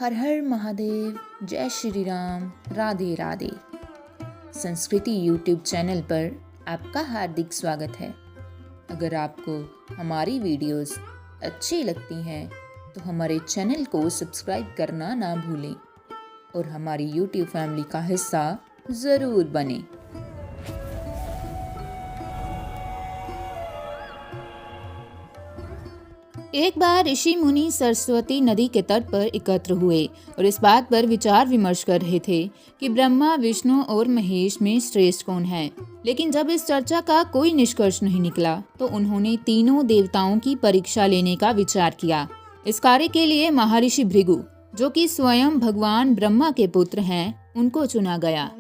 हर हर महादेव, जय श्री राम, राधे राधे। संस्कृति YouTube channel पर आपका हार्दिक स्वागत है। अगर आपको हमारी वीडियोस अच्छी लगती हैं तो हमारे चैनल को सब्सक्राइब करना ना भूलें और हमारी यूट्यूब फैमिली का हिस्सा ज़रूर बनें। एक बार ऋषि मुनि सरस्वती नदी के तट पर एकत्र हुए और इस बात पर विचार विमर्श कर रहे थे कि ब्रह्मा, विष्णु और महेश में श्रेष्ठ कौन है। लेकिन जब इस चर्चा का कोई निष्कर्ष नहीं निकला तो उन्होंने तीनों देवताओं की परीक्षा लेने का विचार किया। इस कार्य के लिए महर्षि भृगु, जो कि स्वयं भगवान ब्रह्मा के पुत्र हैं, उनको चुना गया।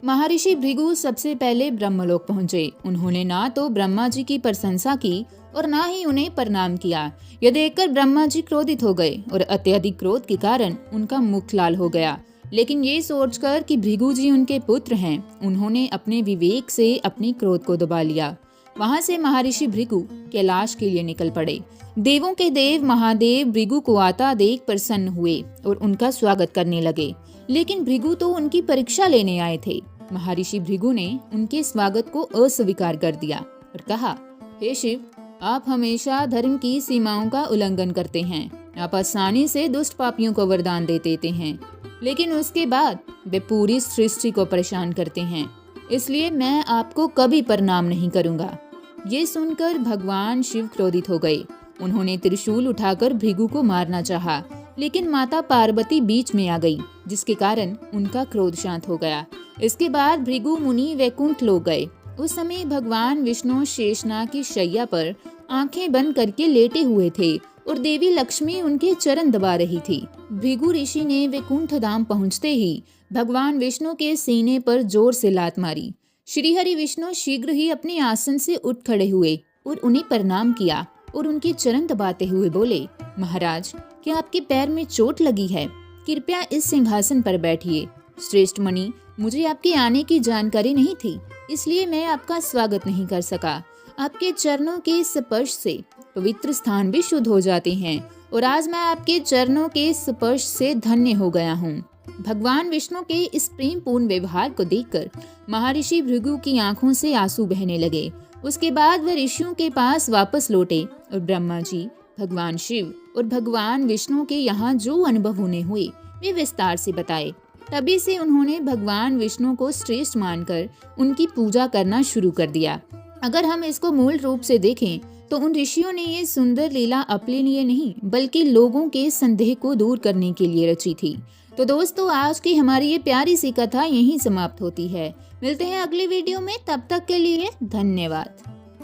महर्षि भृगु सबसे पहले ब्रह्मलोक पहुंचे। उन्होंने ना तो ब्रह्मा जी की प्रशंसा की और ना ही उन्हें प्रणाम किया। यह देखकर ब्रह्मा जी क्रोधित हो गए और अत्यधिक क्रोध के कारण उनका मुख लाल हो गया। लेकिन ये सोचकर कि भृगु जी उनके पुत्र हैं, उन्होंने अपने विवेक से अपने क्रोध को दबा लिया। वहां से महर्षि भृगु कैलाश के लिए निकल पड़े। देवों के देव महादेव भृगु को आता देख प्रसन्न हुए और उनका स्वागत करने लगे। लेकिन भृगु तो उनकी परीक्षा लेने आए थे। महर्षि भृगु ने उनके स्वागत को अस्वीकार कर दिया और कहा, हे शिव, आप हमेशा धर्म की सीमाओं का उल्लंघन करते हैं। आप आसानी से दुष्ट पापियों को वरदान दे देते हैं, लेकिन उसके बाद वे पूरी सृष्टि को परेशान करते हैं। इसलिए मैं आपको कभी प्रणाम नहीं करूंगा। ये सुनकर भगवान शिव क्रोधित हो गए। उन्होंने त्रिशूल उठाकर भृगु को मारना चाहा, लेकिन माता पार्वती बीच में आ गई, जिसके कारण उनका क्रोध शांत हो गया। इसके बाद भृगु मुनि वैकुंठ लोक गए। उस समय भगवान विष्णु शेषनाग की शैया पर आंखें बंद करके लेटे हुए थे और देवी लक्ष्मी उनके चरण दबा रही थी। भृगु ऋषि ने वैकुंठ धाम पहुंचते ही भगवान विष्णु के सीने पर जोर से लात मारी। श्री हरि विष्णु शीघ्र ही अपने आसन से उठ खड़े हुए और उन्हें प्रणाम किया और उनके चरण दबाते हुए बोले, महाराज, क्या आपके पैर में चोट लगी है? कृपया इस सिंहासन पर बैठिए। श्रेष्ठ मुनि, मुझे आपके आने की जानकारी नहीं थी, इसलिए मैं आपका स्वागत नहीं कर सका। आपके चरणों के स्पर्श से पवित्र स्थान भी शुद्ध हो जाते हैं और आज मैं आपके चरणों के स्पर्श से धन्य हो गया हूँ। भगवान विष्णु के इस प्रेम पूर्ण व्यवहार को देखकर महर्षि भृगु की आंखों से आंसू बहने लगे। उसके बाद वे ऋषियों के पास वापस लौटे और ब्रह्मा जी, भगवान शिव और भगवान विष्णु के यहाँ जो अनुभव उन्हें हुए वे विस्तार से बताए। तभी से उन्होंने भगवान विष्णु को श्रेष्ठ मानकर उनकी पूजा करना शुरू कर दिया। अगर हम इसको मूल रूप से देखें तो उन ऋषियों ने ये सुंदर लीला अपने लिए नहीं बल्कि लोगों के संदेह को दूर करने के लिए रची थी। तो दोस्तों, आज की हमारी ये प्यारी सी कथा यहीं समाप्त होती है। मिलते हैं अगली वीडियो में, तब तक के लिए धन्यवाद।